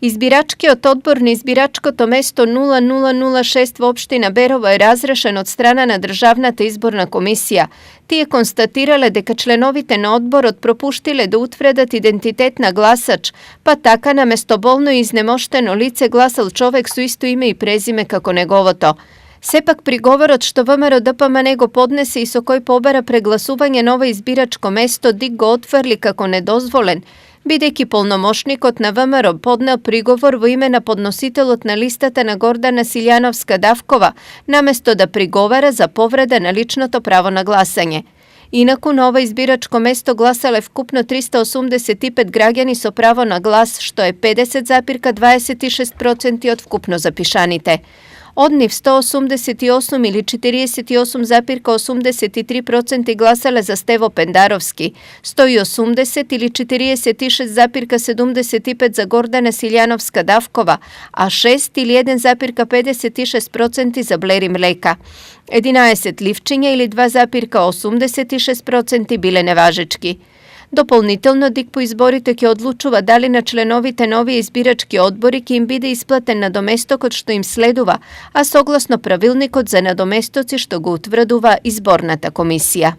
Избирачкиот одбор на избирачкото место 0006 во општина Берово е разрешен од страна на Државната изборна комисија. Тие констатирале дека членовите на одборот пропуштиле да утвредат идентитет на гласач, па така наместо болно и изнемоштено лице гласал човек со исто име и презиме како неговото. Сепак приговорот што ВМРО ДПМН го поднесе и со кој побара прегласување на ова избирачко место ДИК го отфрли како недозволен, бидејќи полномошникот на ВМРО поднел приговор во име на подносителот на листата на Гордана Силјановска-Давкова, наместо да приговара за повреда на личното право на гласање. Инаку на ова избирачко место гласале вкупно 385 граѓани со право на глас, што е 50,26% од вкупно запишаните. Од нив 188 или 48,83% гласале за Стево Пендаровски, 180 или 46,75% за Гордана Силјановска-Давкова, а 6 или 1,56% за Блери Млека. 11 ливчиња или 2,86% биле неважечки. Дополнително ДИК по изборите ќе одлучува дали на членовите на овие избирачки одбори ќе им биде исплатен надоместокот што им следува, а согласно правилникот за надоместоци што го утврдува изборната комисија.